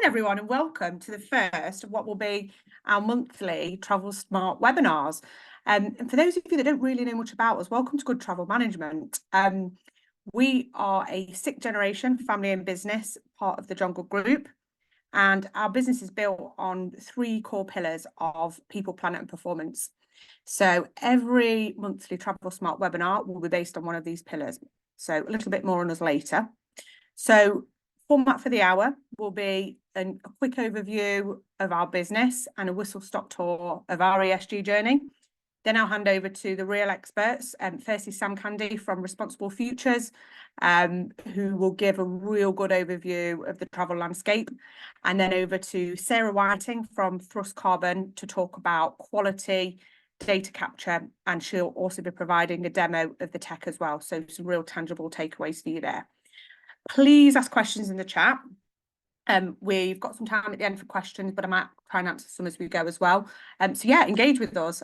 everyone, and welcome to the first of what will be our monthly Travel Smart webinars. And for those of you that don't really know much about us, welcome to Good Travel Management. We are a sixth generation family and business, part of the John Good Group, and our business is built on three core pillars of people, planet, and performance. So every monthly Travel Smart webinar will be based on one of these pillars. So a little bit more on us later. So format for the hour will be a quick overview of our business and a whistle-stop tour of our ESG journey. Then I'll hand over to the real experts, firstly Sam Cande from Responsible Futures, who will give a real good overview of the travel landscape, and then over to Sarah Whiting from Thrust Carbon to talk about quality data capture, and she'll also be providing a demo of the tech as well, so some real tangible takeaways for you there. Please ask questions in the chat. We've got some time at the end for questions, but I might try and answer some as we go as well. So yeah, engage with us.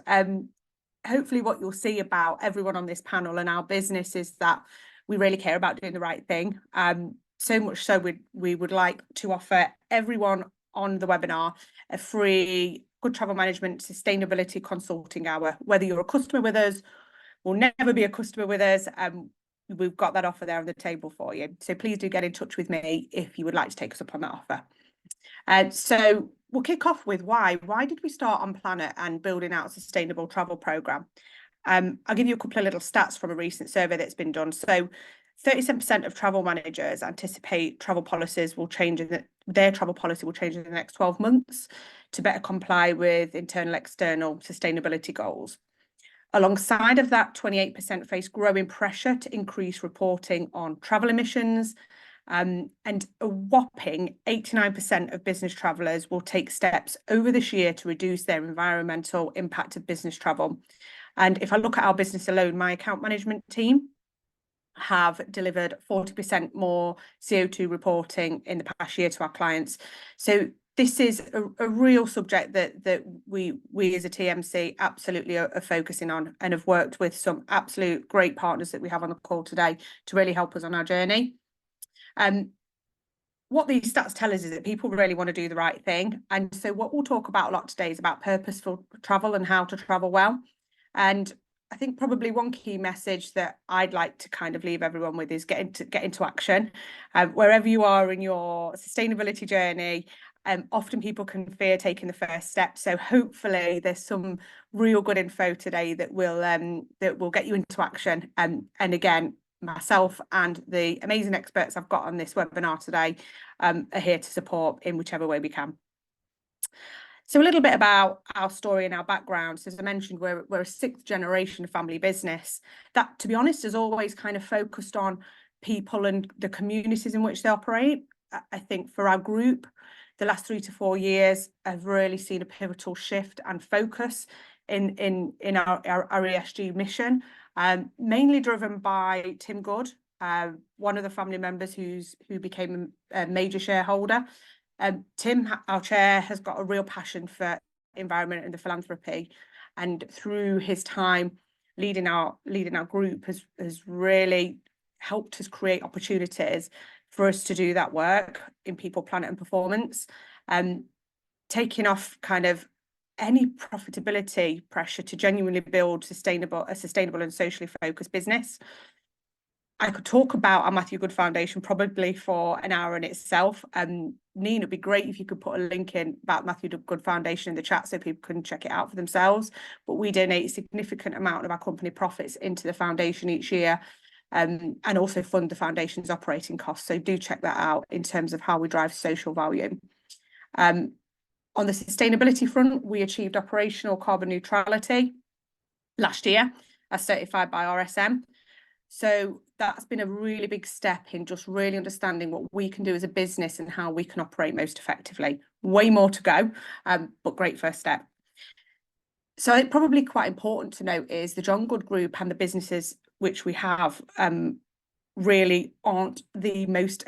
Hopefully what you'll see about everyone on this panel and our business is that we really care about doing the right thing. So much so we would like to offer everyone on the webinar a free Good Travel Management Sustainability Consulting Hour. Whether you're a customer with us, will never be a customer with us, we've got that offer there on the table for you. So please do get in touch with me if you would like to take us up on that offer. So we'll kick off with why. Why did we start on Planet and building out a sustainable travel programme? I'll give you a couple of little stats from a recent survey that's been done. So 37% of travel managers anticipate travel policies will change their travel policy will change in the next 12 months to better comply with internal, external sustainability goals. Alongside of that, 28% face growing pressure to increase reporting on travel emissions, and a whopping 89% of business travellers will take steps over this year to reduce their environmental impact of business travel. And if I look at our business alone, my account management team have delivered 40% more CO2 reporting in the past year to our clients. So this is a real subject that we as a TMC absolutely are focusing on, and have worked with some absolute great partners that we have on the call today to really help us on our journey. What these stats tell us is that people really want to do the right thing. And so what we'll talk about a lot today is about purposeful travel and how to travel well. And I think probably one key message that I'd like to kind of leave everyone with is get into action. Wherever you are in your sustainability journey, often people can fear taking the first step. So hopefully there's some real good info today that will get you into action. And again, myself and the amazing experts I've got on this webinar today are here to support in whichever way we can. So a little bit about our story and our background. So as I mentioned, we're a sixth generation family business that, to be honest, has always kind of focused on people and the communities in which they operate. I think for our group, the last 3 to 4 years have really seen a pivotal shift and focus in our ESG mission, mainly driven by Tim Good, one of the family members who became a major shareholder. Tim, our chair, has got a real passion for environment and the philanthropy, and through his time leading our group has really helped us create opportunities for us to do that work in people, planet, and performance, taking off kind of any profitability pressure to genuinely build a sustainable and socially focused business. I could talk about our Matthew Good Foundation probably for an hour in itself. Nina, it'd be great if you could put a link in about Matthew Good Foundation in the chat so people can check it out for themselves. But we donate a significant amount of our company profits into the foundation each year, and also fund the foundation's operating costs. So do check that out in terms of how we drive social value. On the sustainability front, we achieved operational carbon neutrality last year as certified by RSM. So that's been a really big step in just really understanding what we can do as a business and how we can operate most effectively. Way more to go, but great first step. So I think probably quite important to note is the John Good Group and the businesses which we have really aren't the most,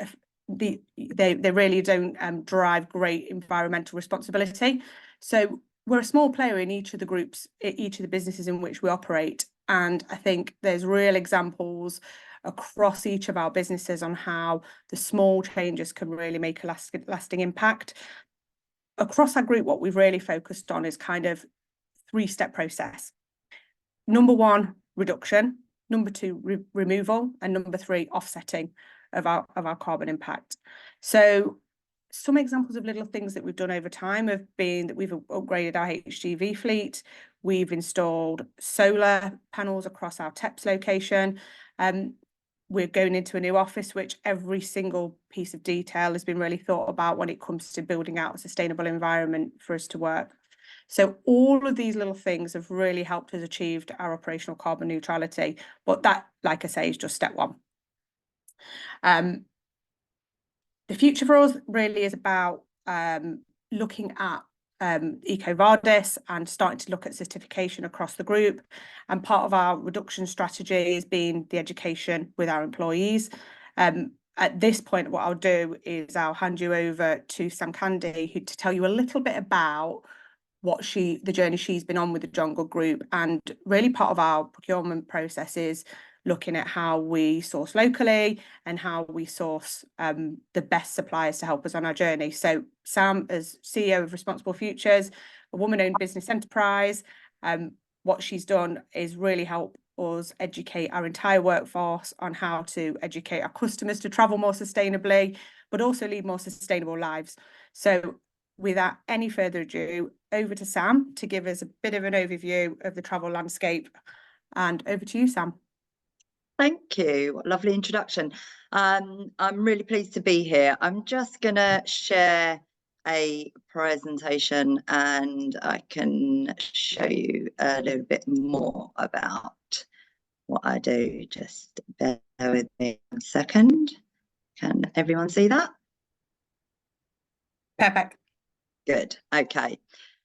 they really don't drive great environmental responsibility. So we're a small player in each of the groups, each of the businesses in which we operate. And I think there's real examples across each of our businesses on how the small changes can really make a lasting impact. Across our group, what we've really focused on is kind of three-step process. Number one, reduction. Number two, removal. And number three, offsetting of our carbon impact. So some examples of little things that we've done over time have been that we've upgraded our HGV fleet. We've installed solar panels across our TEPS location. We're going into a new office, which every single piece of detail has been really thought about when it comes to building out a sustainable environment for us to work. So all of these little things have really helped us achieve our operational carbon neutrality. But that, like I say, is just step one. The future for us really is about looking at EcoVadis and starting to look at certification across the group. And part of our reduction strategy has been the education with our employees. At this point, what I'll do is I'll hand you over to Cande, to tell you a little bit about the journey she's been on with the John Good Group. And really part of our procurement process is looking at how we source locally and how we source the best suppliers to help us on our journey. So Sam, as CEO of Responsible Futures, a woman-owned business enterprise, what she's done is really help us educate our entire workforce on how to educate our customers to travel more sustainably, but also lead more sustainable lives. So without any further ado, over to Sam to give us a bit of an overview of the travel landscape. And over to you, Sam. Thank you. Lovely introduction. I'm really pleased to be here. I'm just going to share a presentation and I can show you a little bit more about what I do. Just bear with me a second. Can everyone see that? Perfect. Good. Okay.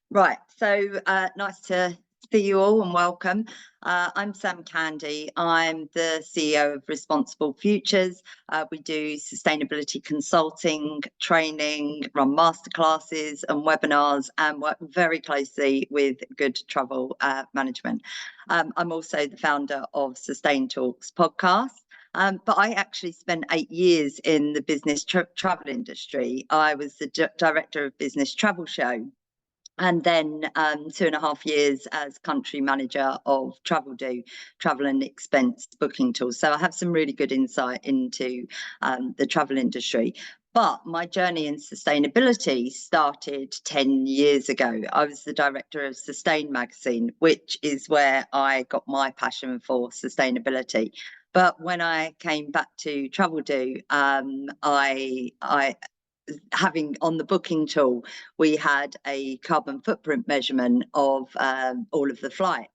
Right. So nice to see you all and welcome. I'm Sam Cande. I'm the CEO of Responsible Futures. We do sustainability consulting, training, run masterclasses and webinars, and work very closely with Good Travel Management. I'm also the founder of Sustain Talks podcast. But I actually spent 8 years in the business travel industry. I was the director of Business Travel Show, and then 2.5 years as country manager of Travel and expense booking tools. So I have some really good insight into the travel industry. But my journey in sustainability started 10 years ago. I was the director of Sustain magazine, which is where I got my passion for sustainability. But when I came back to Travel having on the booking tool, we had a carbon footprint measurement of all of the flights.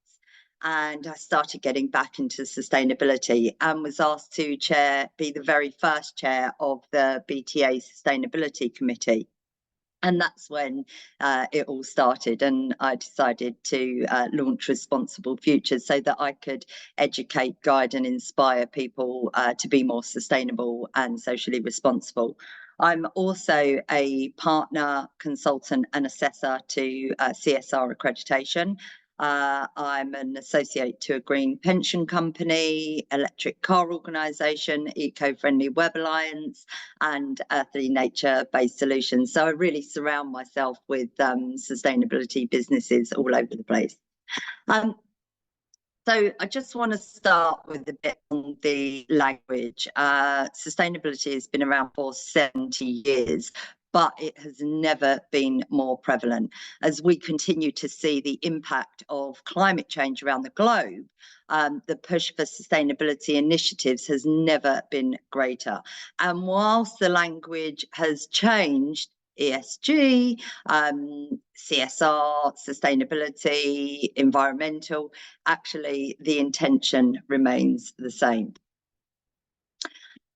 And I started getting back into sustainability and was asked to be the very first chair of the BTA Sustainability Committee. And that's when it all started, and I decided to launch Responsible Futures so that I could educate, guide and inspire people to be more sustainable and socially responsible. I'm also a partner, consultant and assessor to CSR accreditation. I'm an associate to a green pension company, electric car organisation, Eco-Friendly Web Alliance and Earthly Nature-based solutions. So I really surround myself with sustainability businesses all over the place. So I just want to start with a bit on the language. Sustainability has been around for 70 years, but it has never been more prevalent. As we continue to see the impact of climate change around the globe, the push for sustainability initiatives has never been greater. And whilst the language has changed, ESG, CSR, sustainability, environmental, actually the intention remains the same.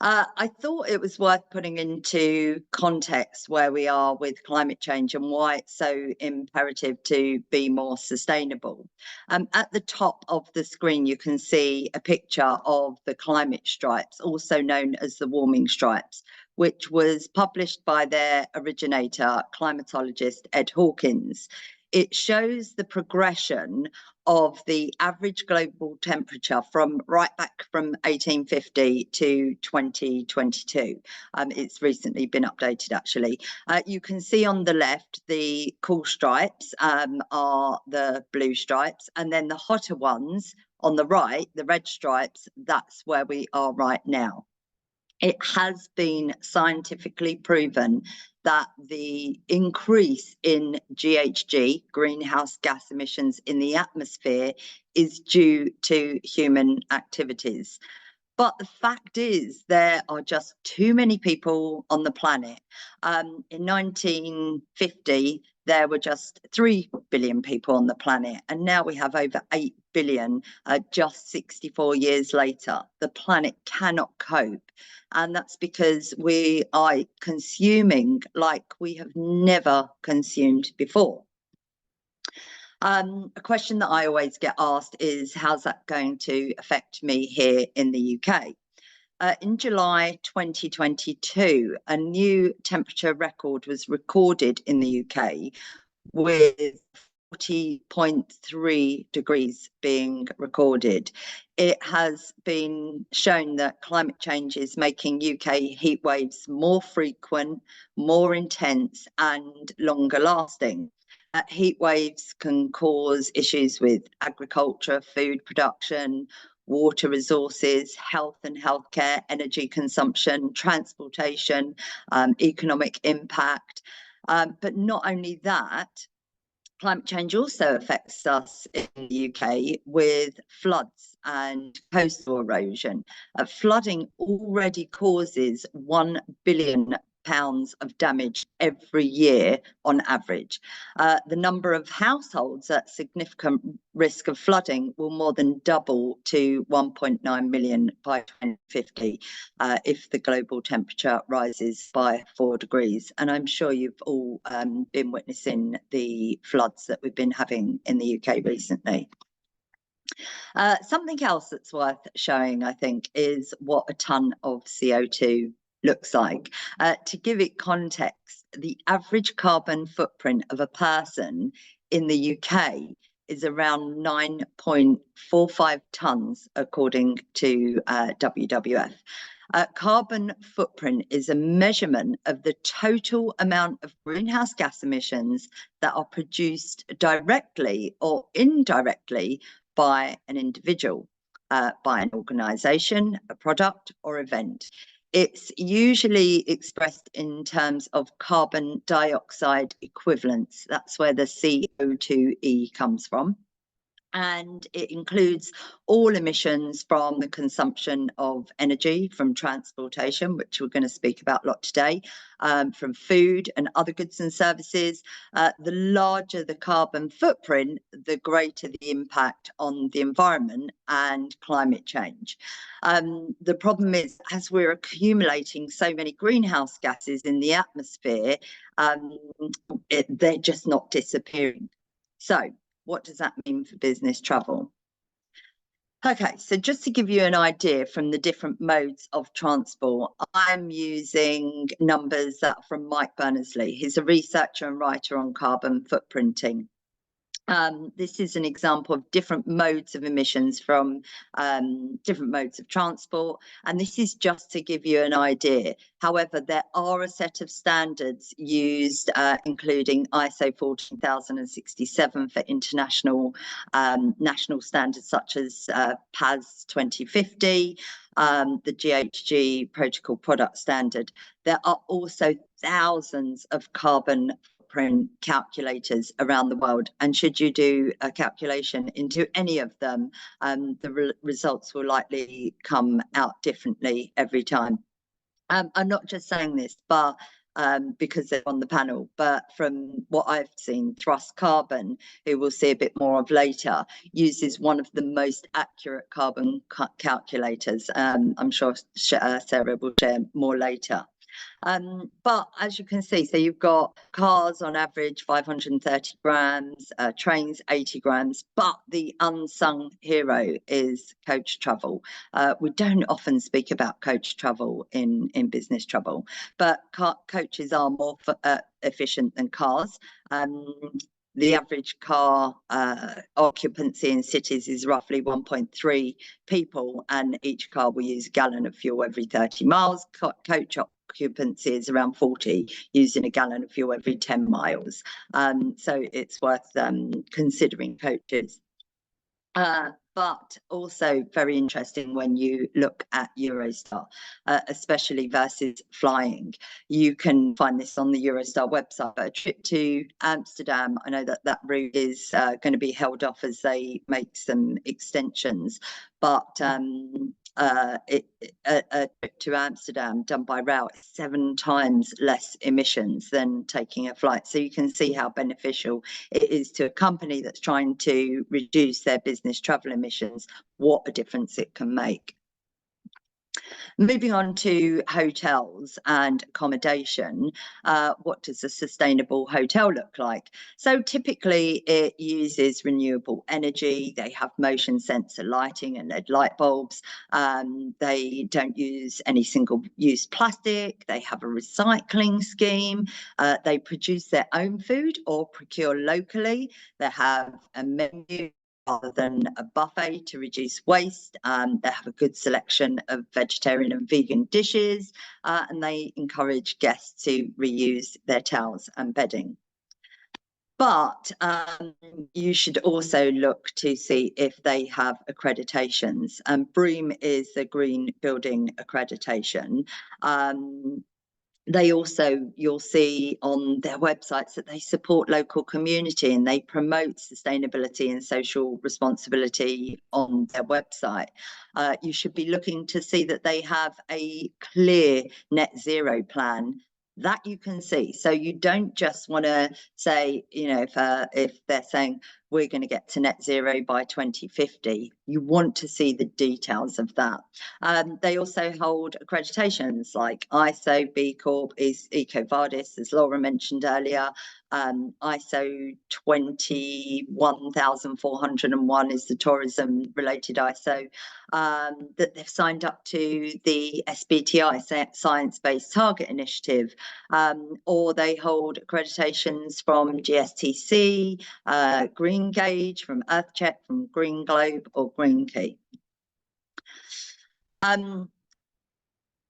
I thought it was worth putting into context where we are with climate change and why it's so imperative to be more sustainable. At the top of the screen, you can see a picture of the climate stripes, also known as the warming stripes, which was published by their originator, climatologist Ed Hawkins. It shows the progression of the average global temperature from right back from 1850 to 2022. It's recently been updated, actually. You can see on the left, the cool stripes are the blue stripes, and then the hotter ones on the right, the red stripes, that's where we are right now. It has been scientifically proven that the increase in GHG, greenhouse gas emissions in the atmosphere, is due to human activities. But the fact is, there are just too many people on the planet. In 1950, there were just 3 billion people on the planet, and now we have over 8 billion just 64 years later. The planet cannot cope, and that's because we are consuming like we have never consumed before. A question that I always get asked is, how's that going to affect me here in the UK? In July 2022, a new temperature record was recorded in the UK, with 40.3 degrees being recorded. It has been shown that climate change is making UK heat waves more frequent, more intense, and longer lasting. Heat waves can cause issues with agriculture, food production, water resources, health and healthcare, energy consumption, transportation, economic impact. But not only that, climate change also affects us in the UK with floods and coastal erosion. Flooding already causes £1 billion of damage every year on average. The number of households at significant risk of flooding will more than double to 1.9 million by 2050 if the global temperature rises by 4 degrees. And I'm sure you've all been witnessing the floods that we've been having in the UK recently. Something else that's worth showing, I think, is what a tonne of CO2 looks like. To give it context, the average carbon footprint of a person in the UK is around 9.45 tonnes, according to WWF. Carbon footprint is a measurement of the total amount of greenhouse gas emissions that are produced directly or indirectly by an individual, by an organisation, a product or event. It's usually expressed in terms of carbon dioxide equivalents. That's where the CO2e comes from. And it includes all emissions from the consumption of energy, from transportation, which we're going to speak about a lot today, from food and other goods and services. The larger the carbon footprint, the greater the impact on the environment and climate change. The problem is, as we're accumulating so many greenhouse gases in the atmosphere, they're just not disappearing. So, what does that mean for business travel? Okay, so just to give you an idea from the different modes of transport, I'm using numbers that are from Mike Berners-Lee. He's a researcher and writer on carbon footprinting. This is an example of different modes of emissions from different modes of transport, and this is just to give you an idea. However, there are a set of standards used, including ISO 14067 for international national standards such as PAS 2050, the GHG Protocol Product Standard. There are also thousands of carbon footprint calculators around the world, and should you do a calculation into any of them, the results will likely come out differently every time. I'm not just saying this, but because they're on the panel, but from what I've seen, Thrust Carbon, who we'll see a bit more of later, uses one of the most accurate carbon calculators. I'm sure Sarah will share more later. But as you can see, so you've got cars on average 530 grams, trains 80 grams, but the unsung hero is coach travel. We don't often speak about coach travel in business travel, but coaches are more efficient than cars. The average car occupancy in cities is roughly 1.3 people, and each car will use a gallon of fuel every 30 miles. Coach occupancy is around 40, using a gallon of fuel every 10 miles. So it's worth considering coaches. But also very interesting when you look at Eurostar, especially versus flying. You can find this on the Eurostar website, but a trip to Amsterdam, I know that that route is going to be held off as they make some extensions, but a trip to Amsterdam done by rail is 7 times less emissions than taking a flight. So you can see how beneficial it is to a company that's trying to reduce their business travel emissions, what a difference it can make. Moving on to hotels and accommodation, what does a sustainable hotel look like? So typically it uses renewable energy. They have motion sensor lighting and LED light bulbs. They don't use any single-use plastic. They have a recycling scheme. They produce their own food or procure locally. They have a menu rather than a buffet to reduce waste. They have a good selection of vegetarian and vegan dishes, and they encourage guests to reuse their towels and bedding. But you should also look to see if they have accreditations. BREEAM is the Green Building Accreditation. They also, you'll see on their websites that they support local community and they promote sustainability and social responsibility on their website. You should be looking to see that they have a clear net zero plan that you can see. So you don't just want to say, you know, if they're saying we're going to get to net zero by 2050, you want to see the details of that. They also hold accreditations like ISO, B Corp, is EcoVadis, as Laura mentioned earlier. ISO 21401 is the tourism related ISO that they've signed up to the SBTI, Science Based Target Initiative, or they hold accreditations from GSTC, Green Gauge, from EarthCheck, from Green Globe or Green Key.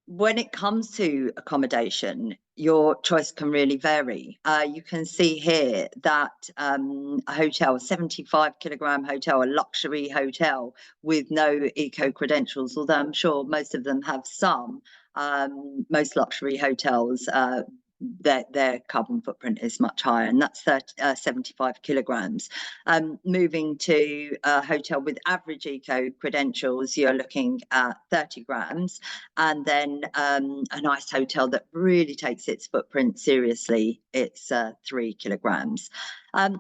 When it comes to accommodation, your choice can really vary. You can see here that a hotel, a 75-kilogram hotel, a luxury hotel with no eco credentials, although I'm sure most of them have some, most luxury hotels, their carbon footprint is much higher, and that's 75 kilograms. Moving to a hotel with average eco credentials, you're looking at 30 grams, and then a nice hotel that really takes its footprint seriously, it's 3 kilograms.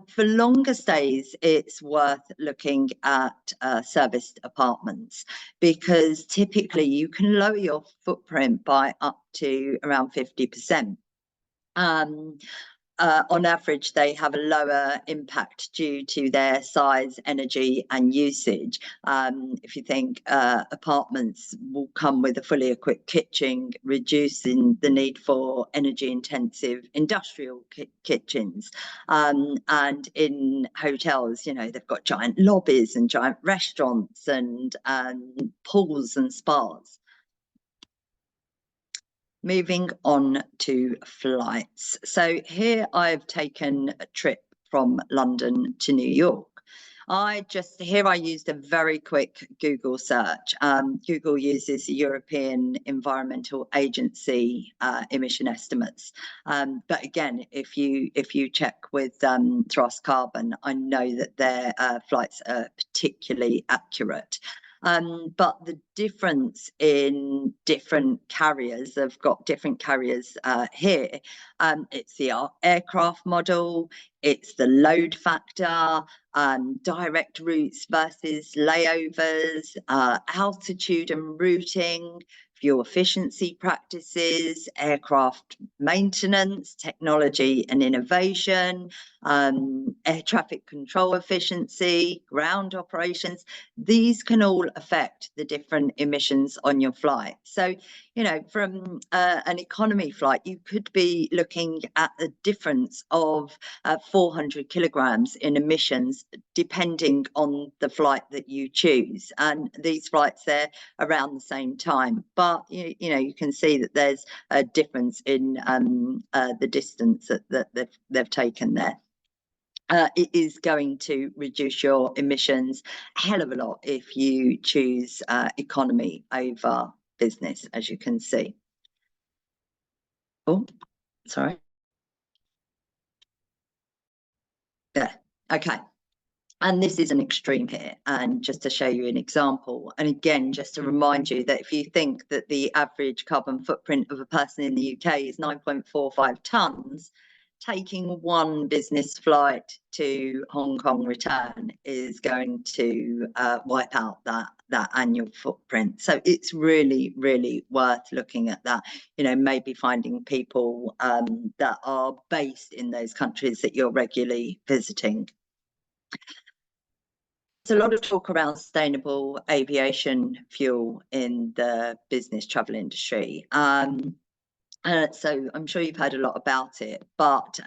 For longer stays, it's worth looking at serviced apartments, because typically you can lower your footprint by up to around 50%. On average, they have a lower impact due to their size, energy and usage. If you think apartments will come with a fully equipped kitchen, reducing the need for energy intensive industrial kitchens. And in hotels, you know, they've got giant lobbies and giant restaurants and pools and spas. Moving on to flights. So here I've taken a trip from London to New York. I used a very quick Google search. Google uses the European Environmental Agency emission estimates. But again, if you check with Thrust Carbon, I know that their flights are particularly accurate. But the difference in different carriers, they've got different carriers here. It's the aircraft model, it's the load factor, direct routes versus layovers, altitude and routing, fuel efficiency practices, aircraft maintenance, technology and innovation, air traffic control efficiency, ground operations. These can all affect the different emissions on your flight. So, you know, from an economy flight, you could be looking at a difference of 400 kilograms in emissions, depending on the flight that you choose. And these flights, they're around the same time, but you know, you can see that there's a difference in the distance that they've taken there. It is going to reduce your emissions a hell of a lot if you choose economy over business, as you can see. Oh, sorry. There, okay. And this is an extreme here, and just to show you an example, and again, just to remind you that if you think that the average carbon footprint of a person in the UK is 9.45 tonnes, taking one business flight to Hong Kong return is going to wipe out that annual footprint. So it's really, really worth looking at that, you know, maybe finding people that are based in those countries that you're regularly visiting. There's a lot of talk around sustainable aviation fuel in the business travel industry. So I'm sure you've heard a lot about it, but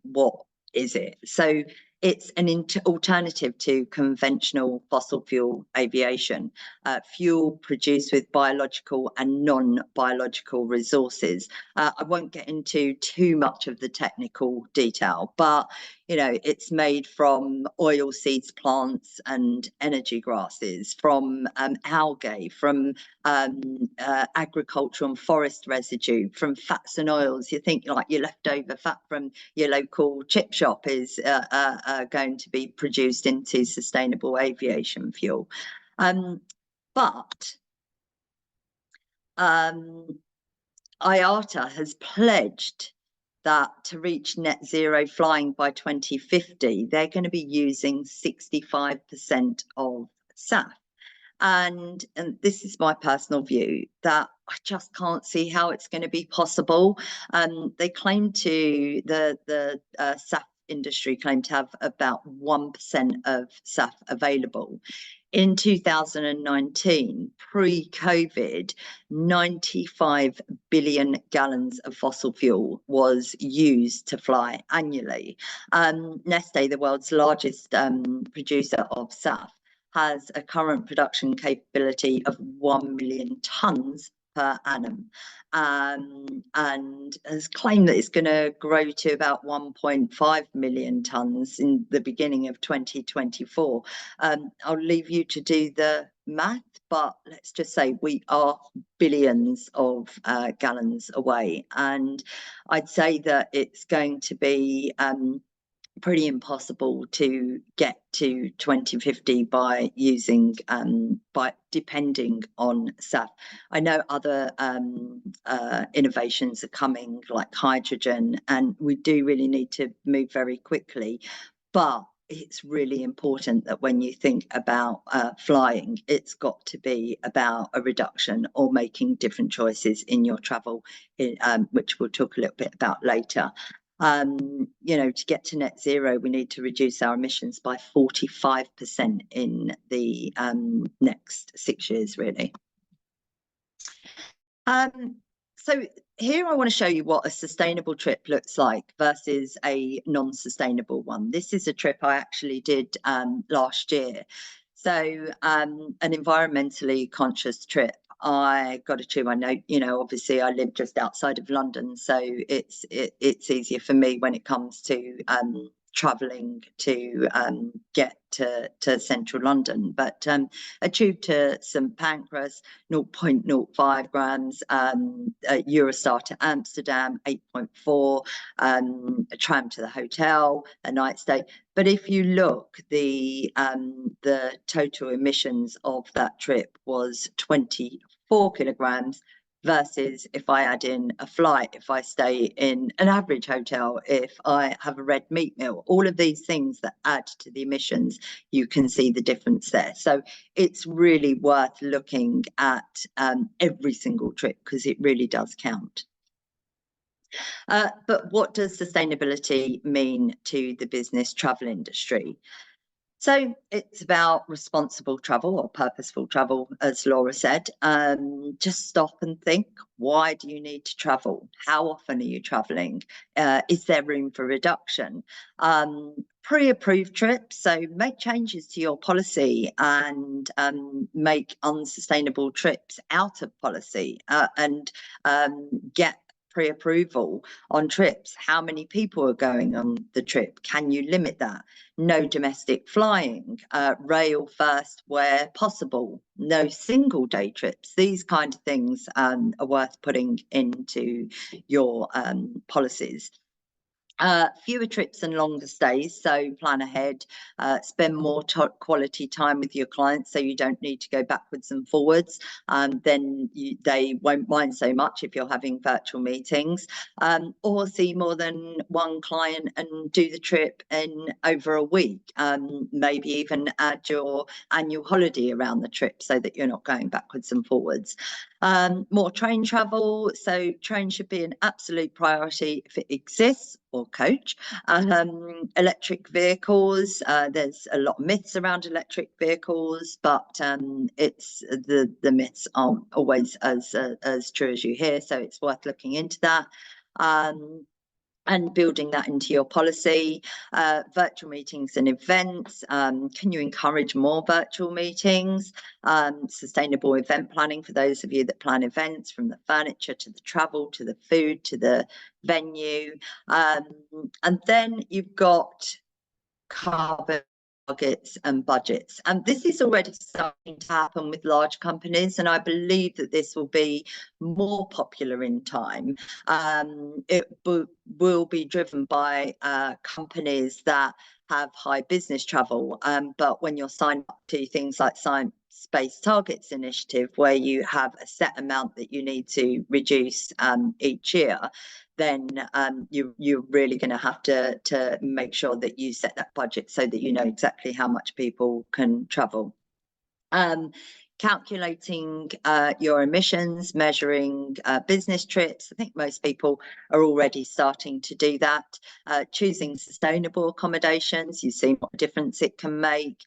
what is it? So it's an alternative to conventional fossil fuel aviation, fuel produced with biological and non-biological resources. I won't get into too much of the technical detail, but you know, it's made from oil seeds plants and energy grasses, from algae, from agricultural and forest residue, from fats and oils. You think like your leftover fat from your local chip shop is going to be produced into sustainable aviation fuel. But IATA has pledged that to reach net zero flying by 2050, they're going to be using 65% of SAF. And this is my personal view, that I just can't see how it's going to be possible. They claim to, the SAF industry claim to have about 1% of SAF available. In 2019, pre-COVID, 95 billion gallons of fossil fuel was used to fly annually. Neste, the world's largest producer of SAF, has a current production capability of 1 million tonnes per annum, and has claimed that it's going to grow to about 1.5 million tonnes in the beginning of 2024. I'll leave you to do the math, but let's just say we are billions of gallons away, and I'd say that it's going to be pretty impossible to get to 2050 by using by depending on SAF. I know other innovations are coming, like hydrogen, and we do really need to move very quickly, but it's really important that when you think about flying, it's got to be about a reduction or making different choices in your travel, which we'll talk a little bit about later. You know, to get to net zero, we need to reduce our emissions by 45% in the next 6 years, really. So here I want to show you what a sustainable trip looks like versus a non-sustainable one. This is a trip I actually did last year. So an environmentally conscious trip. I got to chew my note, you know, obviously I live just outside of London, so it's easier for me when it comes to travelling to get to central London. But a tube to St Pancras, 0.05 grams, a Eurostar to Amsterdam, 8.4, a tram to the hotel, a night stay. But if you look, the total emissions of that trip was 24 kilograms, versus if I add in a flight, if I stay in an average hotel, if I have a red meat meal, all of these things that add to the emissions, you can see the difference there. So it's really worth looking at every single trip, because it really does count. But what does sustainability mean to the business travel industry? So it's about responsible travel or purposeful travel, as Laura said. Just stop and think, why do you need to travel? How often are you traveling? Is there room for reduction? Pre-approved trips, so make changes to your policy and make unsustainable trips out of policy and get pre-approval on trips. How many people are going on the trip? Can you limit that? No domestic flying, rail first where possible, no single day trips. These kind of things are worth putting into your policies. Fewer trips and longer stays, so plan ahead, spend more quality time with your clients so you don't need to go backwards and forwards. Then they won't mind so much if you're having virtual meetings, or see more than one client and do the trip in over a week. Maybe even add your annual holiday around the trip so that you're not going backwards and forwards. More train travel, so train should be an absolute priority if it exists, or coach. Electric vehicles, there's a lot of myths around electric vehicles, but it's the myths aren't always as true as you hear, so it's worth looking into that. And building that into your policy. Virtual meetings and events, can you encourage more virtual meetings? Sustainable event planning for those of you that plan events, from the furniture to the travel to the food to the venue. And then you've got carbon targets and budgets, and this is already starting to happen with large companies, and I believe that this will be more popular in time. It will be driven by companies that have high business travel, but when you're signed up to things like Science-Based Targets Initiative, where you have a set amount that you need to reduce each year, then you're really going to have to make sure that you set that budget so that you know exactly how much people can travel. Calculating your emissions, measuring business trips. I think most people are already starting to do that. Choosing sustainable accommodations, you see what difference it can make.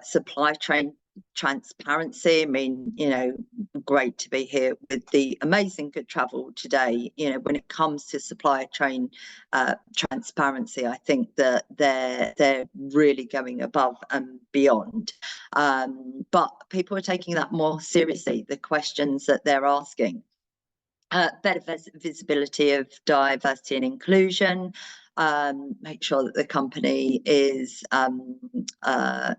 Supply chain transparency. I mean, you know, great to be here with the amazing Good Travel today. You know, when it comes to supply chain transparency, I think that they're really going above and beyond. But people are taking that more seriously, the questions that they're asking. Better visibility of diversity and inclusion. Make sure that the company is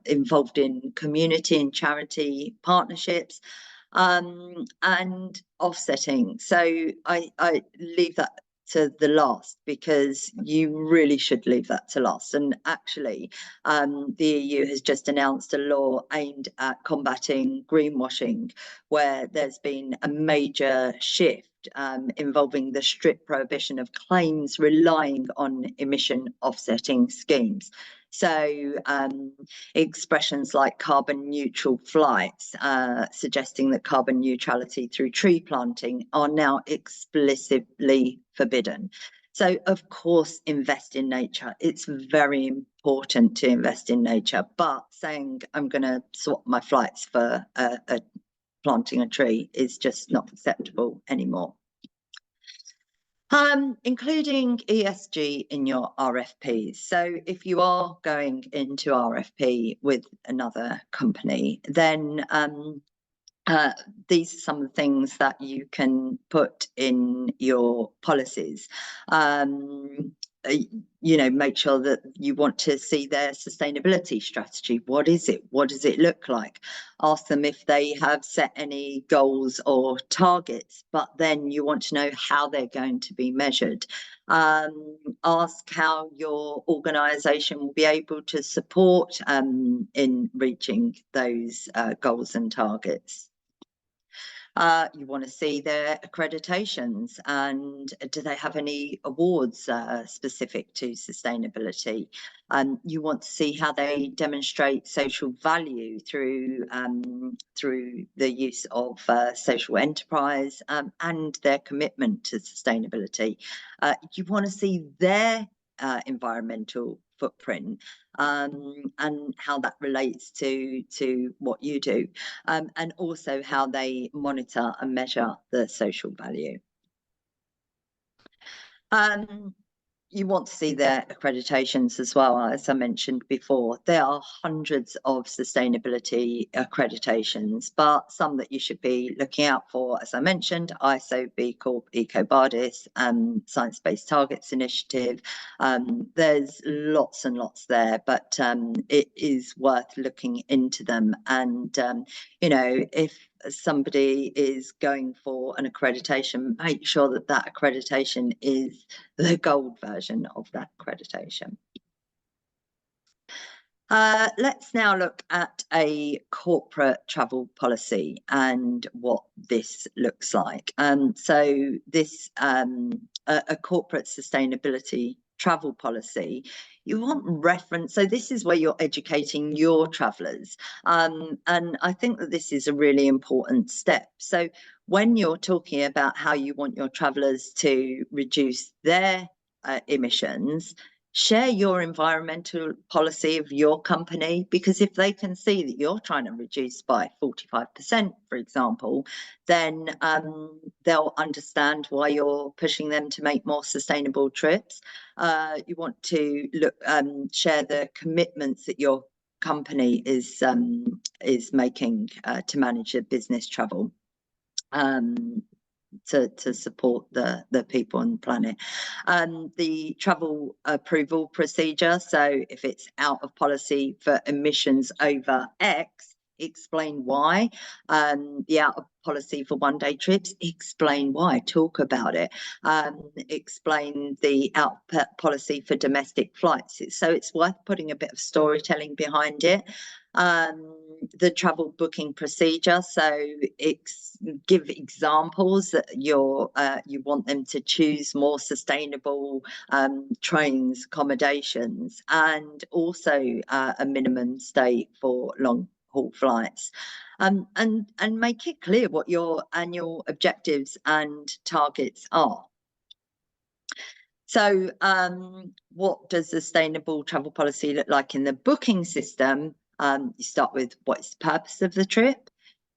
involved in community and charity partnerships, and offsetting. So I leave that to the last, because you really should leave that to last. And actually, the EU has just announced a law aimed at combating greenwashing, where there's been a major shift involving the strict prohibition of claims relying on emission offsetting schemes. So expressions like carbon neutral flights, suggesting that carbon neutrality through tree planting are now explicitly forbidden. So of course, invest in nature. It's very important to invest in nature, but saying I'm going to swap my flights for planting a tree is just not acceptable anymore. Including ESG in your RFPs. So if you are going into RFP with another company, then these are some of the things that you can put in your policies. You know, make sure that you want to see their sustainability strategy. What is it? What does it look like? Ask them if they have set any goals or targets, but then you want to know how they're going to be measured. Ask how your organisation will be able to support in reaching those goals and targets. You want to see their accreditations, and do they have any awards specific to sustainability? You want to see how they demonstrate social value through the use of social enterprise and their commitment to sustainability. You want to see their environmental footprint, and how that relates to what you do, and also how they monitor and measure the social value. You want to see their accreditations as well. As I mentioned before, there are hundreds of sustainability accreditations, but some that you should be looking out for, as I mentioned, ISO, B Corp, EcoVadis, Science-Based Targets Initiative. There's lots and lots there, but it is worth looking into them. And, you know, if somebody is going for an accreditation, make sure that that accreditation is the gold version of that accreditation. Let's now look at a corporate travel policy and what this looks like. So this a corporate sustainability travel policy, you want reference. So this is where you're educating your travellers, and I think that this is a really important step. So when you're talking about how you want your travellers to reduce their emissions, share your environmental policy of your company, because if they can see that you're trying to reduce by 45%, for example, then they'll understand why you're pushing them to make more sustainable trips. You want to look, share the commitments that your company is making to manage a business travel. To support the people on the planet. The travel approval procedure, so if it's out of policy for emissions over X, explain why. The out of policy for one-day trips, explain why, talk about it. Explain the out policy for domestic flights. So it's worth putting a bit of storytelling behind it. The travel booking procedure, so give examples that you want them to choose more sustainable trains, accommodations, and also a minimum stay for long haul flights, and make it clear what your annual objectives and targets are. So what does sustainable travel policy look like in the booking system? You start with what is the purpose of the trip,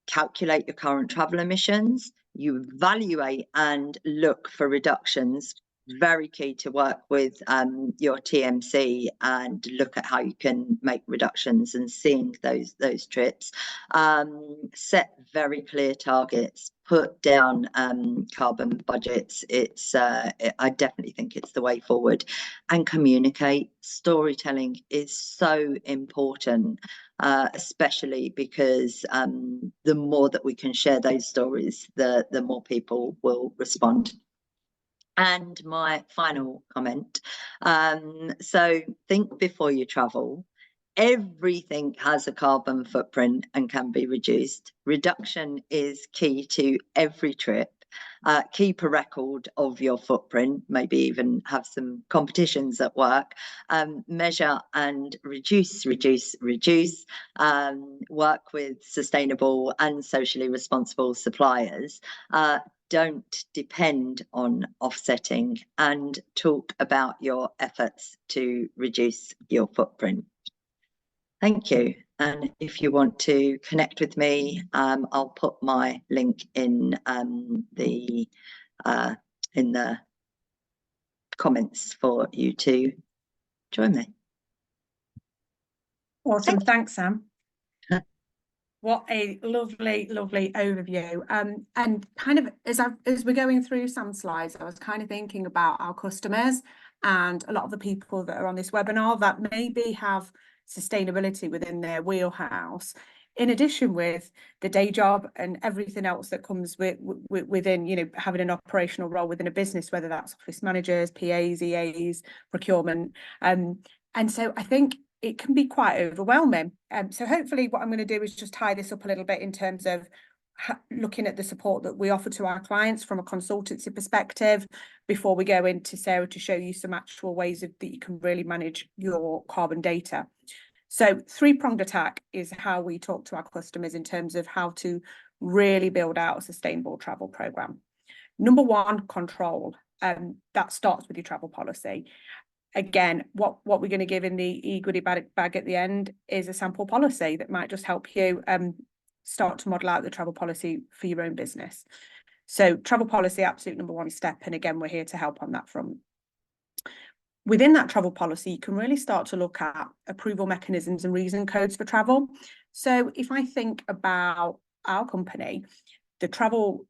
calculate your current travel emissions, you evaluate and look for reductions. Very key to work with your TMC and look at how you can make reductions and seeing those trips. Set very clear targets, put down carbon budgets. I definitely think it's the way forward. And communicate. Storytelling is so important, especially because the more that we can share those stories, the more people will respond. And my final comment, so think before you travel. Everything has a carbon footprint and can be reduced. Reduction is key to every trip. Keep a record of your footprint, maybe even have some competitions at work. Measure and reduce. Work with sustainable and socially responsible suppliers. Don't depend on offsetting, and talk about your efforts to reduce your footprint. Thank you. And if you want to connect with me, I'll put my link in the comments for you to join me. Awesome. Thanks, Sam. What a lovely, lovely overview. And kind of as we're going through Sam's slides, I was kind of thinking about our customers and a lot of the people that are on this webinar that maybe have sustainability within their wheelhouse, in addition with the day job and everything else that comes within, you know, having an operational role within a business, whether that's office managers, PAs, EAs, procurement. And so I think it can be quite overwhelming. So hopefully what I'm going to do is just tie this up a little bit in terms of looking at the support that we offer to our clients from a consultancy perspective before we go into Sarah to show you some actual ways that you can really manage your carbon data. So three-pronged attack is how we talk to our customers in terms of how to really build out a sustainable travel program. Number one, control. That starts with your travel policy. again, what we're going to give in the e-goodie bag at the end is a sample policy that might just help you start to model out the travel policy for your own business. So travel policy, absolute number one step. And again, we're here to help on that front. Within that travel policy, you can really start to look at approval mechanisms and reason codes for travel. So if I think about our company, the travel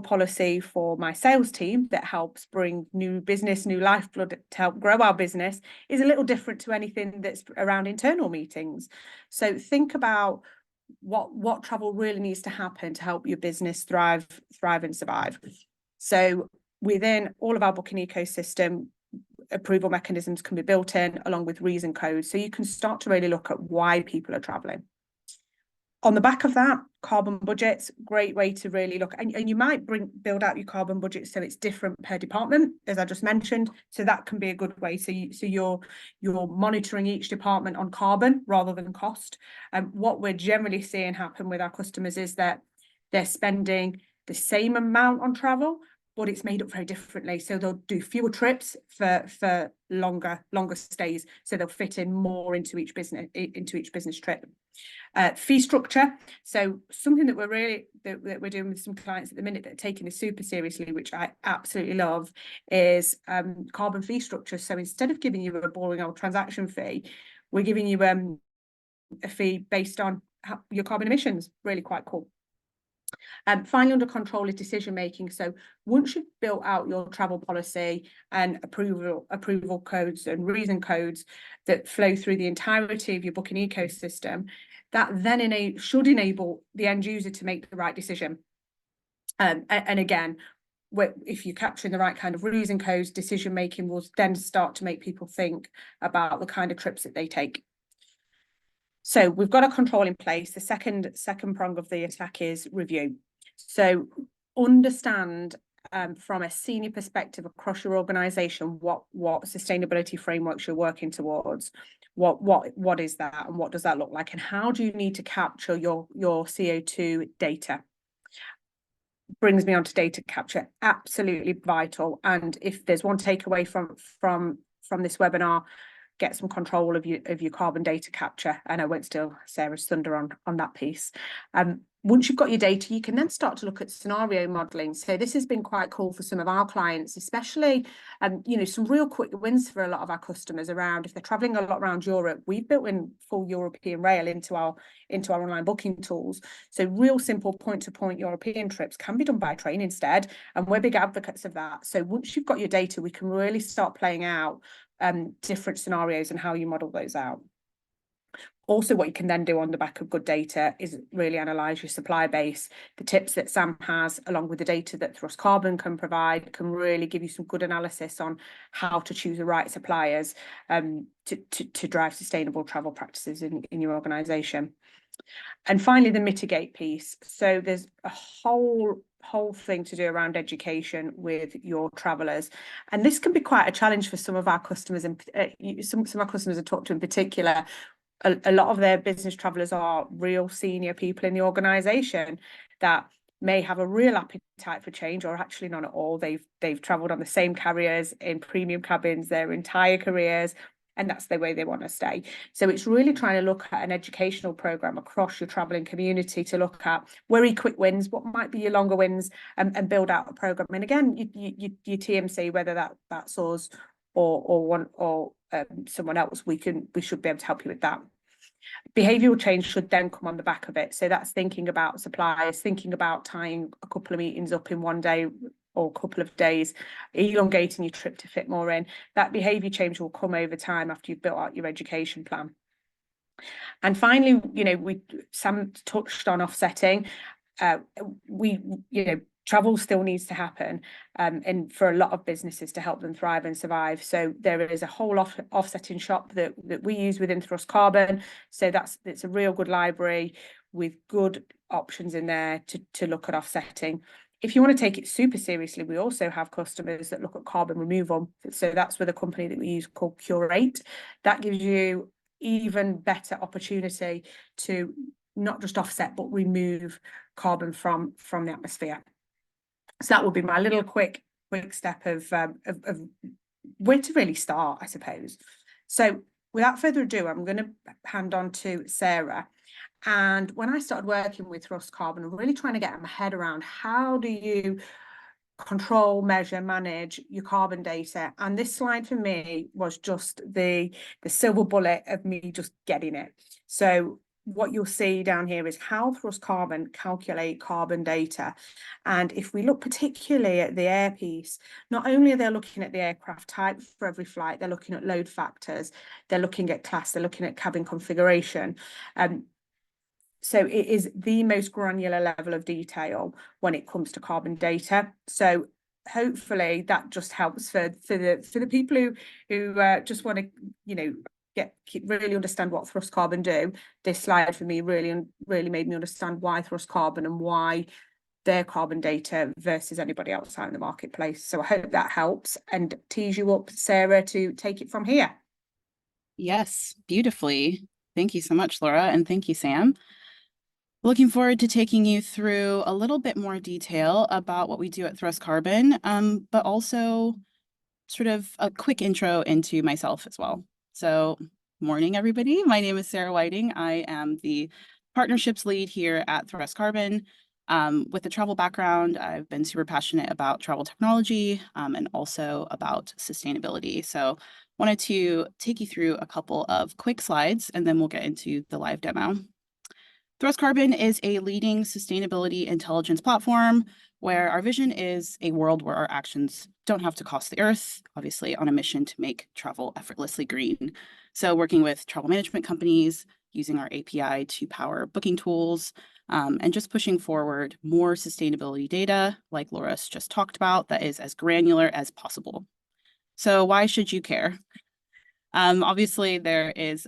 policy for my sales team that helps bring new business, new lifeblood to help grow our business is a little different to anything that's around internal meetings. So think about what travel really needs to happen to help your business thrive and survive. So within all of our booking ecosystem, approval mechanisms can be built in along with reason codes. So you can start to really look at why people are traveling. On the back of that, carbon budgets, great way to really look, and you might build out your carbon budget so it's different per department, as I just mentioned. So that can be a good way. So you're monitoring each department on carbon rather than cost. What we're generally seeing happen with our customers is that they're spending the same amount on travel, but it's made up very differently. So they'll do fewer trips for longer stays. So they'll fit in more into each business trip. Fee structure. So something that we're doing with some clients at the minute that are taking this super seriously, which I absolutely love, is carbon fee structure. So instead of giving you a boring old transaction fee, we're giving you a fee based on your carbon emissions. Really quite cool. Finally, under control is decision making. So once you've built out your travel policy and approval codes and reason codes that flow through the entirety of your booking ecosystem, that then should enable the end user to make the right decision. And again, if you're capturing the right kind of reason codes, decision making will then start to make people think about the kind of trips that they take. So we've got a control in place. The second prong of the attack is review. So understand from a senior perspective across your organization what sustainability frameworks you're working towards. What is that, and what does that look like, and how do you need to capture your CO2 data? Brings me on to data capture, absolutely vital. And if there's one takeaway from this webinar, get some control of your carbon data capture. And I won't steal Sarah's thunder on that piece. Once you've got your data, you can then start to look at scenario modelling. So this has been quite cool for some of our clients, especially, some real quick wins for a lot of our customers around, if they're travelling a lot around Europe, we've built in full European rail into our online booking tools. So real simple point-to-point European trips can be done by train instead. And we're big advocates of that. So once you've got your data, we can really start playing out different scenarios and how you model those out. Also, what you can then do on the back of good data is really analyse your supply base. The tips that Sam has, along with the data that Thrust Carbon can provide, can really give you some good analysis on how to choose the right suppliers to drive sustainable travel practices in your organisation. And finally, the mitigate piece. So there's a whole thing to do around education with your travellers, and this can be quite a challenge for some of our customers. And some of our customers I talked to in particular, a lot of their business travellers are real senior people in the organisation that may have a real appetite for change, or actually none at all. They've travelled on the same carriers in premium cabins their entire careers, and that's the way they want to stay. So it's really trying to look at an educational programme across your travelling community to look at where are your quick wins, what might be your longer wins, and build out a programme. And again, your TMC, whether that's us or someone else, we should be able to help you with that. Behavioural change should then come on the back of it. So that's thinking about suppliers, thinking about tying a couple of meetings up in one day or a couple of days, elongating your trip to fit more in. That behaviour change will come over time after you've built out your education plan. And finally, Sam touched on offsetting. Travel still needs to happen, and for a lot of businesses to help them thrive and survive. So there is a whole offsetting shop that we use within Thrust Carbon. So it's a real good library with good options in there to look at offsetting. If you want to take it super seriously, we also have customers that look at carbon removal. So that's with a company that we use called Curate. That gives you even better opportunity to not just offset, but remove carbon from the atmosphere. So that would be my little quick step of where to really start, I suppose. So without further ado, I'm going to hand on to Sarah. And when I started working with Thrust Carbon, I'm really trying to get my head around how do you control, measure, manage your carbon data. And this slide for me was just the silver bullet of me just getting it. So what you'll see down here is how Thrust Carbon calculate carbon data. And if we look particularly at the air piece, not only are they looking at the aircraft type for every flight, they're looking at load factors, they're looking at class, they're looking at cabin configuration. So it is the most granular level of detail when it comes to carbon data. So hopefully that just helps for the people who just want to, you know, really understand what Thrust Carbon do. This slide for me really made me understand why Thrust Carbon and why their carbon data versus anybody else out in the marketplace. So I hope that helps and tees you up, Sarah, to take it from here. Yes, beautifully. Thank you so much, Laura, and thank you, Sam. Looking forward to taking you through a little bit more detail about what we do at Thrust Carbon, but also sort of a quick intro into myself as well. So, morning, everybody. My name is Sarah Whiting. I am the partnerships lead here at Thrust Carbon. With a travel background, I've been super passionate about travel technology and also about sustainability. So, wanted to take you through a couple of quick slides, and then we'll get into the live demo. Thrust Carbon is a leading sustainability intelligence platform where our vision is a world where our actions don't have to cost the earth, obviously on a mission to make travel effortlessly green. So working with travel management companies, using our API to power booking tools, and just pushing forward more sustainability data, like Laura's just talked about, that is as granular as possible. So why should you care? Obviously, there's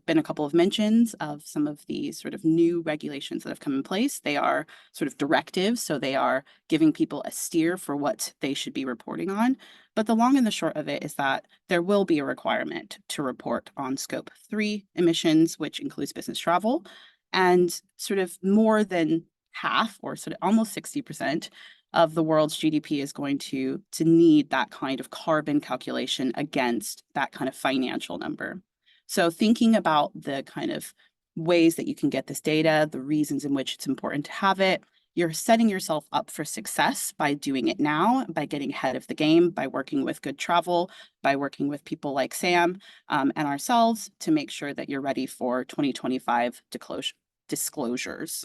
been a couple of mentions of some of the sort of new regulations that have come in place. They are sort of directives, so they are giving people a steer for what they should be reporting on. But the long and the short of it is that there will be a requirement to report on Scope 3 emissions, which includes business travel, and sort of more than half, or sort of almost 60%, of the world's GDP is going to need that kind of carbon calculation against that kind of financial number. So thinking about the kind of ways that you can get this data, the reasons in which it's important to have it, you're setting yourself up for success by doing it now, by getting ahead of the game, by working with Good Travel, by working with people like Sam and ourselves to make sure that you're ready for 2025 disclosures.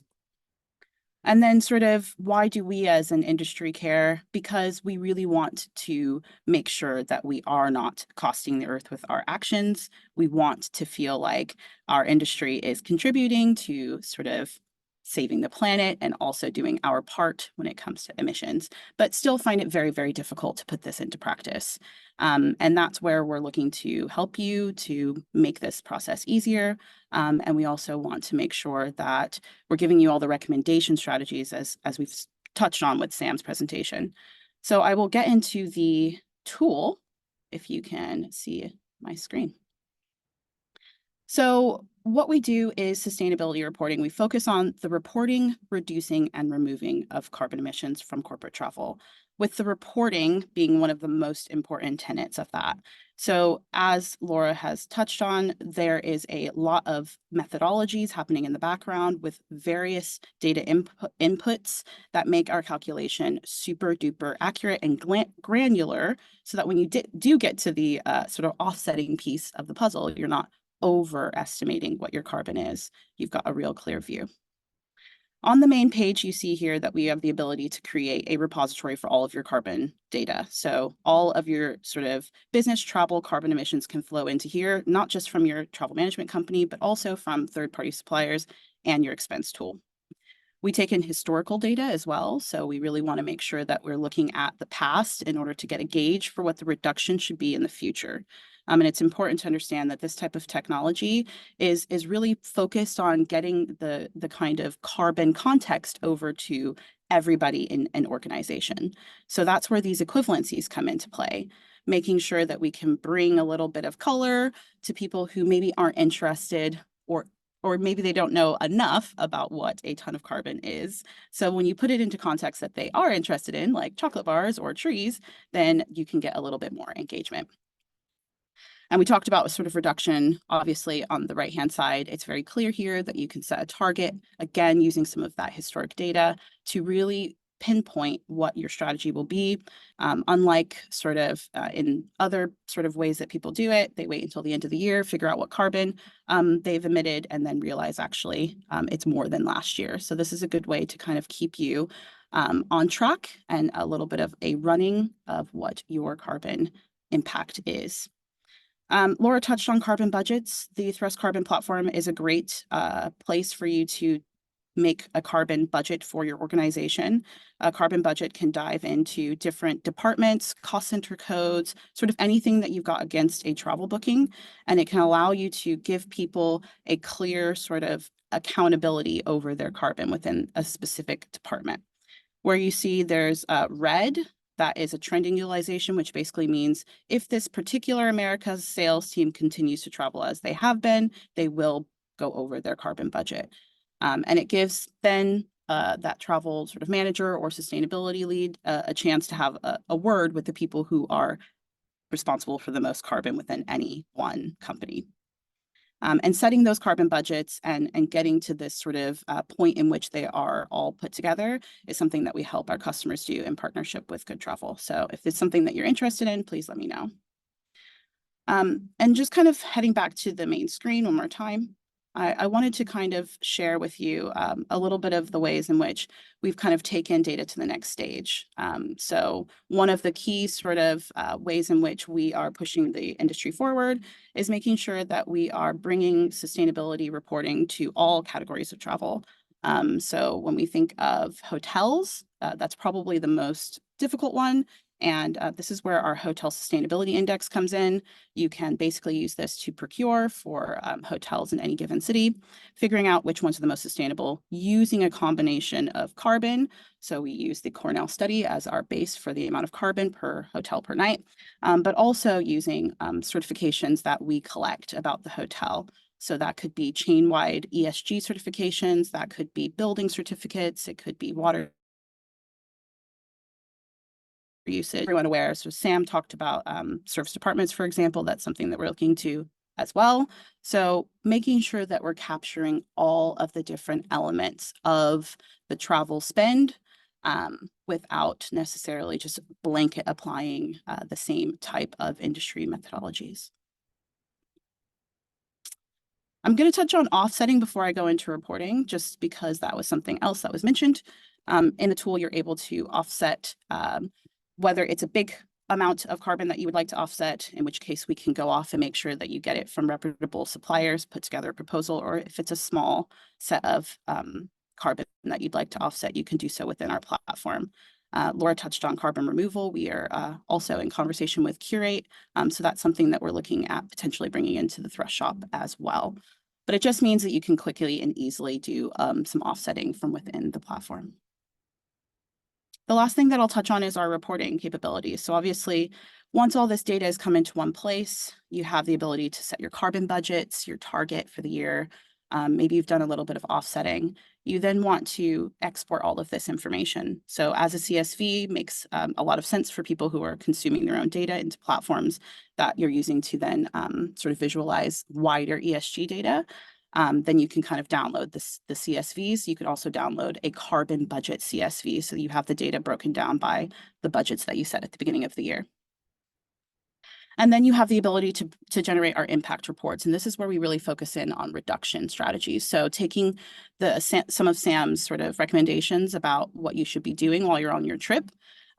And then sort of why do we as an industry care? Because we really want to make sure that we are not costing the earth with our actions. We want to feel like our industry is contributing to sort of saving the planet and also doing our part when it comes to emissions, but still find it very, very difficult to put this into practice. And that's where we're looking to help you to make this process easier. And we also want to make sure that we're giving you all the recommendation strategies as we've touched on with Sam's presentation. So I will get into the tool if you can see my screen. So what we do is sustainability reporting. We focus on the reporting, reducing, and removing of carbon emissions from corporate travel, with the reporting being one of the most important tenets of that. So as Laura has touched on, there is a lot of methodologies happening in the background with various data inputs that make our calculation super duper accurate and granular, so that when you do get to the sort of offsetting piece of the puzzle, you're not overestimating what your carbon is. You've got a real clear view. On the main page, you see here that we have the ability to create a repository for all of your carbon data. So all of your sort of business travel carbon emissions can flow into here, not just from your travel management company, but also from third-party suppliers and your expense tool. We take in historical data as well. So we really want to make sure that we're looking at the past in order to get a gauge for what the reduction should be in the future. And it's important to understand that this type of technology is really focused on getting the kind of carbon context over to everybody in an organization. So that's where these equivalencies come into play, making sure that we can bring a little bit of color to people who maybe aren't interested or or maybe they don't know enough about what a ton of carbon is. So when you put it into context that they are interested in, like chocolate bars or trees, then you can get a little bit more engagement. And we talked about sort of reduction, obviously, on the right-hand side. It's very clear here that you can set a target, again, using some of that historic data to really pinpoint what your strategy will be. Unlike sort of in other sort of ways that people do it, they wait until the end of the year, figure out what carbon they've emitted, and then realize actually it's more than last year. So this is a good way to kind of keep you on track and a little bit of a running of what your carbon impact is. Laura touched on carbon budgets. The Thrust Carbon platform is a great place for you to make a carbon budget for your organization. A carbon budget can dive into different departments, cost center codes, sort of anything that you've got against a travel booking. And it can allow you to give people a clear sort of accountability over their carbon within a specific department. Where you see there's red, that is a trending utilization, which basically means if this particular America's sales team continues to travel as they have been, they will go over their carbon budget. And it gives then that travel sort of manager or sustainability lead a chance to have a word with the people who are responsible for the most carbon within any one company. And setting those carbon budgets and getting to this sort of point in which they are all put together is something that we help our customers do in partnership with Good Travel. So if it's something that you're interested in, please let me know. And just kind of heading back to the main screen one more time, I wanted to kind of share with you a little bit of the ways in which we've kind of taken data to the next stage. So one of the key sort of ways in which we are pushing the industry forward is making sure that we are bringing sustainability reporting to all categories of travel. So when we think of hotels, that's probably the most difficult one. And this is where our hotel sustainability index comes in. You can basically use this to procure for hotels in any given city, figuring out which ones are the most sustainable using a combination of carbon. So we use the Cornell study as our base for the amount of carbon per hotel per night, but also using certifications that we collect about the hotel. So that could be chain-wide ESG certifications, that could be building certificates, it could be water usage. Everyone aware. So Sam talked about service departments, for example. That's something that we're looking to as well. So making sure that we're capturing all of the different elements of the travel spend without necessarily just blanket applying the same type of industry methodologies. I'm going to touch on offsetting before I go into reporting, just because that was something else that was mentioned. In the tool, you're able to offset whether it's a big amount of carbon that you would like to offset, in which case we can go off and make sure that you get it from reputable suppliers, put together a proposal, or if it's a small set of carbon that you'd like to offset, you can do so within our platform. Laura touched on carbon removal. We are also in conversation with Curate. So that's something that we're looking at potentially bringing into the Thrust shop as well. But it just means that you can quickly and easily do some offsetting from within the platform. The last thing that I'll touch on is our reporting capabilities. So obviously, once all this data has come into one place, you have the ability to set your carbon budgets, your target for the year. Maybe you've done a little bit of offsetting. You then want to export all of this information. So as a CSV makes a lot of sense for people who are consuming their own data into platforms that you're using to then sort of visualize wider ESG data. Then you can kind of download the CSVs. You could also download a carbon budget CSV, so you have the data broken down by the budgets that you set at the beginning of the year. And then you have the ability to generate our impact reports. And this is where we really focus in on reduction strategies. So taking some of Sam's sort of recommendations about what you should be doing while you're on your trip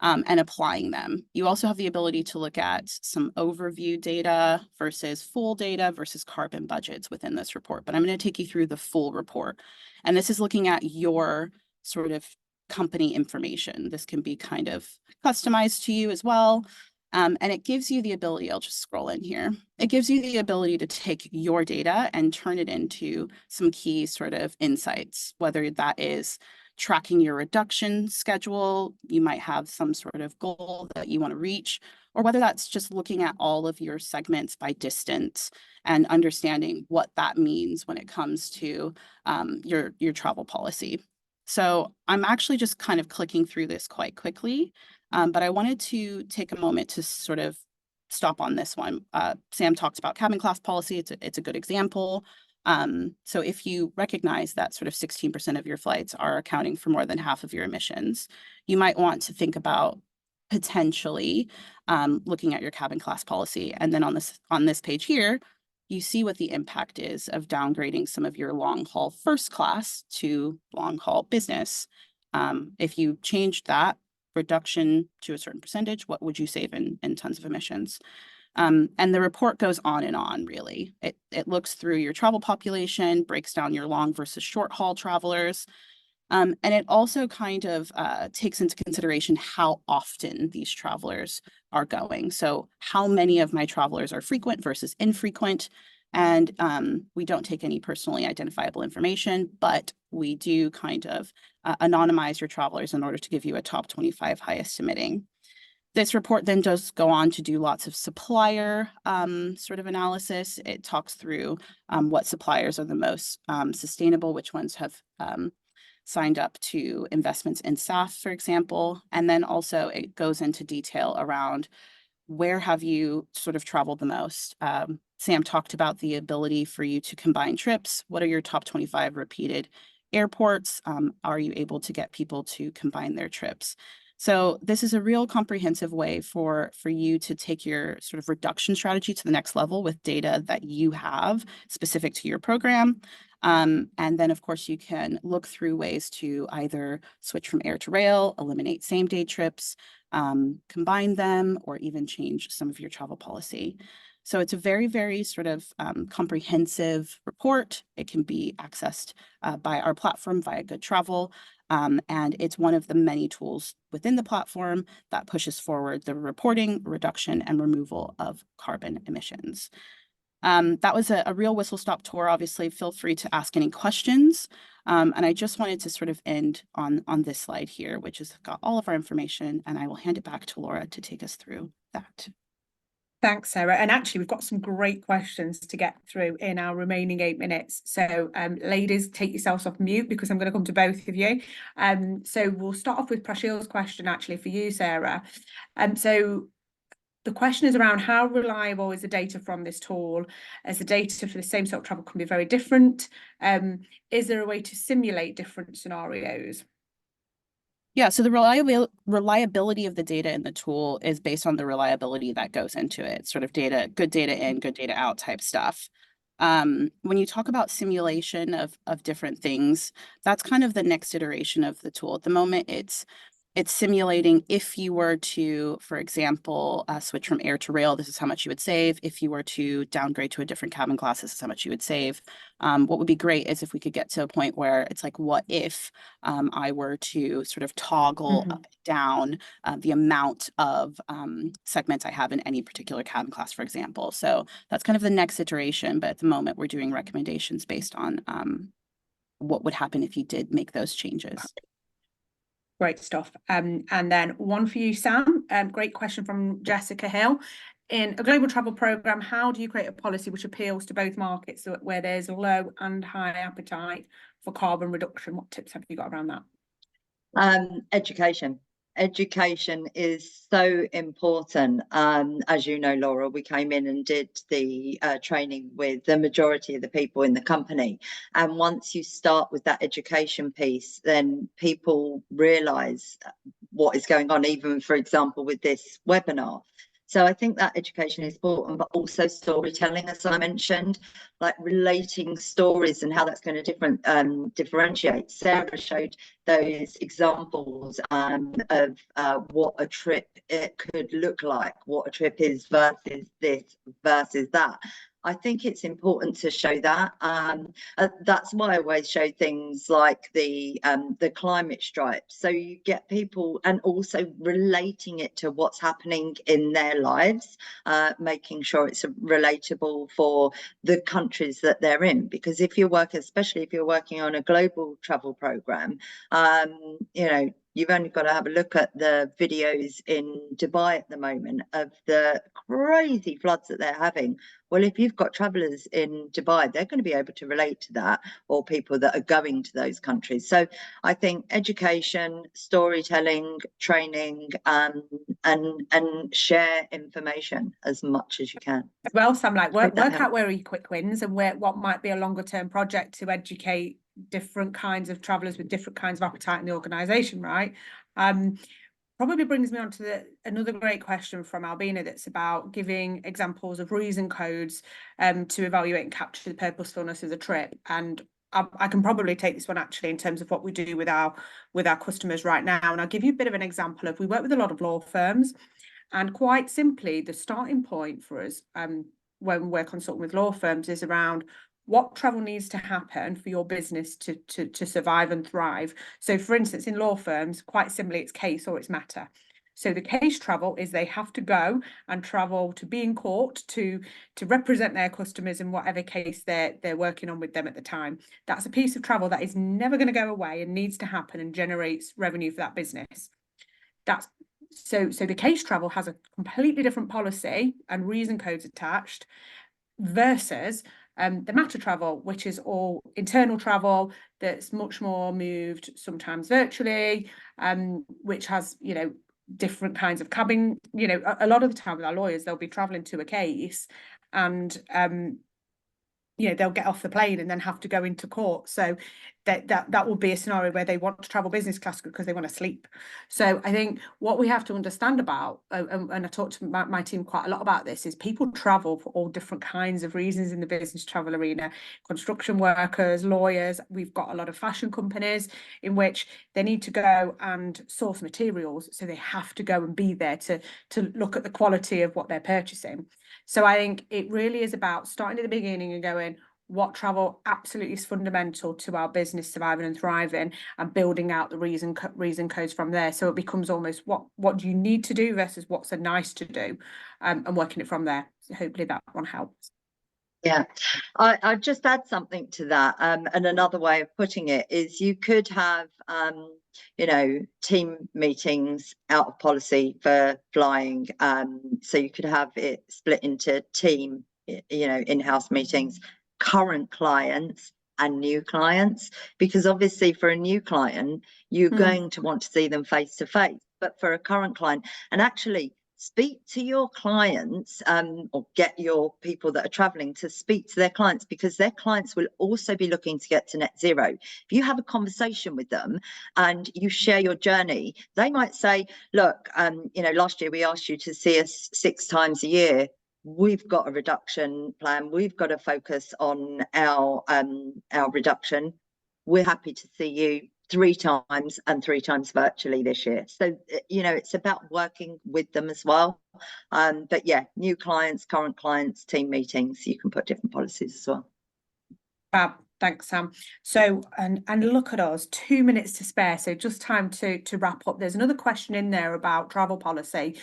and applying them. You also have the ability to look at some overview data versus full data versus carbon budgets within this report. But I'm going to take you through the full report. And this is looking at your sort of company information. This can be kind of customized to you as well. And it gives you the ability, I'll just scroll in here. It gives you the ability to take your data and turn it into some key sort of insights, whether that is tracking your reduction schedule. You might have some sort of goal that you want to reach, or whether that's just looking at all of your segments by distance and understanding what that means when it comes to your travel policy. So I'm actually just kind of clicking through this quite quickly, but I wanted to take a moment to sort of stop on this one. Sam talked about cabin class policy. It's a good example. So if you recognize that sort of 16% of your flights are accounting for more than half of your emissions, you might want to think about potentially looking at your cabin class policy. And then on this page here, you see what the impact is of downgrading some of your long haul first class to long haul business. If you changed that reduction to a certain percentage, what would you save in tons of emissions? And the report goes on and on, really. It looks through your travel population, breaks down your long versus short haul travelers. And it also kind of takes into consideration how often these travelers are going. So how many of my travelers are frequent versus infrequent. And we don't take any personally identifiable information, but we do kind of anonymize your travelers in order to give you a top 25 highest emitting. This report then does go on to do lots of supplier sort of analysis. It talks through what suppliers are the most sustainable, which ones have signed up to investments in SAF, for example. And then also it goes into detail around where have you sort of traveled the most. Sam talked about the ability for you to combine trips. What are your top 25 repeated airports? Are you able to get people to combine their trips? So this is a real comprehensive way for you to take your sort of reduction strategy to the next level with data that you have specific to your program. And then, of course, you can look through ways to either switch from air to rail, eliminate same-day trips, combine them, or even change some of your travel policy. So it's a very, very sort of comprehensive report. It can be accessed by our platform via Good Travel. And it's one of the many tools within the platform that pushes forward the reporting, reduction, and removal of carbon emissions. That was a real whistle-stop tour. Obviously, feel free to ask any questions. And I just wanted to sort of end on this slide here, which has got all of our information, and I will hand it back to Laura to take us through that. Thanks, Sarah. And actually, we've got some great questions to get through in our remaining 8 minutes. So, ladies, take yourselves off mute because I'm going to come to both of you. So we'll start off with Prashil's question, actually, for you, Sarah. So the question is around how reliable is the data from this tool, as the data for the same sort of travel can be very different. Is there a way to simulate different scenarios? Yeah, so the reliability of the data in the tool is based on the reliability that goes into it, sort of good data in, good data out type stuff. When you talk about simulation of different things, that's kind of the next iteration of the tool. At the moment, it's simulating if you were to, for example, switch from air to rail, this is how much you would save. If you were to downgrade to a different cabin class, this is how much you would save. What would be great is if we could get to a point where it's like, what if I were to sort of toggle up and down the amount of segments I have in any particular cabin class, for example. So that's kind of the next iteration. But at the moment, we're doing recommendations based on what would happen if you did make those changes. Great stuff. And then one for you, Sam. Great question from Jessica Hill. In a global travel program, how do you create a policy which appeals to both markets where there's low and high appetite for carbon reduction? What tips have you got around that? Education. Education is so important. As you know, Laura, we came in and did the training with the majority of the people in the company. And once you start with that education piece, then people realise what is going on, even, for example, with this webinar. So I think that education is important, but also storytelling, as I mentioned, like relating stories and how that's going to differentiate. Sarah showed those examples of what a trip it could look like, what a trip is versus this versus that. I think it's important to show that. That's why I always show things like the climate stripes, so you get people, and also relating it to what's happening in their lives, making sure it's relatable for the countries that they're in. Because if you're working, especially if you're working on a global travel program, you know, you've only got to have a look at the videos in Dubai at the moment of the crazy floods that they're having. Well, if you've got travellers in Dubai, they're going to be able to relate to that, or people that are going to those countries. So I think education, storytelling, training, and share information as much as you can. Well, Sam, like work out where are your quick wins, and what might be a longer term project to educate different kinds of travellers with different kinds of appetite in the organisation, right? Probably brings me on to another great question from Albina, that's about giving examples of reason codes to evaluate and capture the purposefulness of the trip. And I can probably take this one actually in terms of what we do with our customers right now. And I'll give you a bit of an example of, we work with a lot of law firms, and quite simply, the starting point for us when we're consulting with law firms is around what travel needs to happen for your business to survive and thrive. So for instance, in law firms, quite simply, it's case or it's matter. So the case travel is they have to go and travel to be in court to represent their customers in whatever case they're working on with them at the time. That's a piece of travel that is never going to go away and needs to happen and generates revenue for that business. That's so the case travel has a completely different policy and reason codes attached, versus the matter travel, which is all internal travel that's much more moved, sometimes virtually, which has, you know, different kinds of cabin. You know, a lot of the time with our lawyers, they'll be traveling to a case, and you know, they'll get off the plane and then have to go into court. So that will be a scenario where they want to travel business class because they want to sleep. So I think what we have to understand about, and I talk to my team quite a lot about this, is people travel for all different kinds of reasons in the business travel arena. Construction workers, lawyers, we've got a lot of fashion companies in which they need to go and source materials. So they have to go and be there to look at the quality of what they're purchasing. So I think it really is about starting at the beginning and going, what travel absolutely is fundamental to our business surviving and thriving, and building out the reason codes from there. So it becomes almost what do you need to do versus what's a nice to do, and working it from there. So hopefully that one helps. Yeah, I'd just add something to that. And another way of putting it is, you could have, you know, team meetings out of policy for flying. So you could have it split into team, you know, in-house meetings, current clients and new clients, because obviously for a new client, you're going to want to see them face to face. But for a current client, and actually speak to your clients, or get your people that are traveling to speak to their clients, because their clients will also be looking to get to net zero. If you have a conversation with them and you share your journey, they might say, look, you know, last year we asked you to see us 6 times a year. We've got a reduction plan. We've got to focus on our reduction. We're happy to see you 3 times, and 3 times virtually this year. So, you know, it's about working with them as well. But yeah, new clients, current clients, team meetings, you can put different policies as well. Thanks, Sam. So, and look at us, 2 minutes to spare. So just time to wrap up. There's another question in there about travel policy.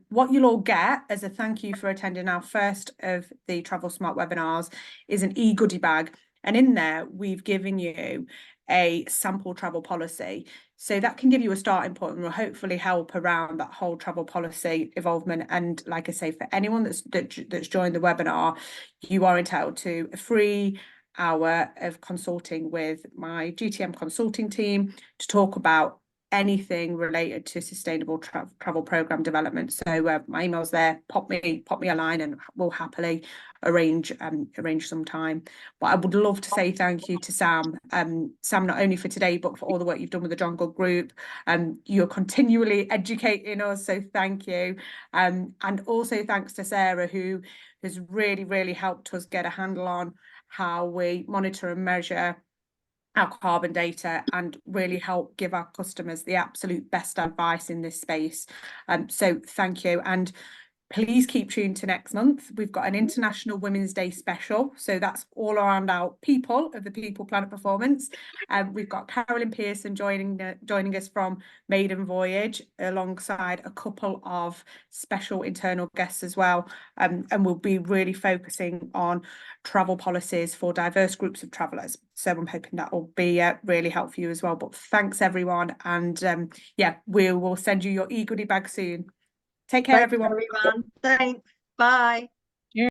What you'll all get as a thank you for attending our first of the Travel Smart webinars is an e-goodie bag. And in there, we've given you a sample travel policy. So that can give you a starting point and will hopefully help around that whole travel policy involvement. And like I say, for anyone that's joined the webinar, you are entitled to a free hour of consulting with my GTM consulting team to talk about anything related to sustainable travel program development. So my email's there. Pop me a line and we'll happily arrange some time. But I would love to say thank you to Sam. Sam, not only for today, but for all the work you've done with the John Good Group. You're continually educating us, so thank you. And also thanks to Sarah, who has really helped us get a handle on how we monitor and measure our carbon data and really help give our customers the absolute best advice in this space. So thank you. And Please keep tuned to next month. We've got an International Women's Day special. So that's all around our people of the People Planet Performance. We've got Carolyn Pearson joining us from Maiden Voyage, alongside a couple of special internal guests as well. And we'll be really focusing on travel policies for diverse groups of travellers. So I'm hoping that will be really helpful for you as well. But thanks everyone. And yeah, we will send you your e-goodie bag soon. Take care, Thanks, everyone. everyone. Thanks. Bye.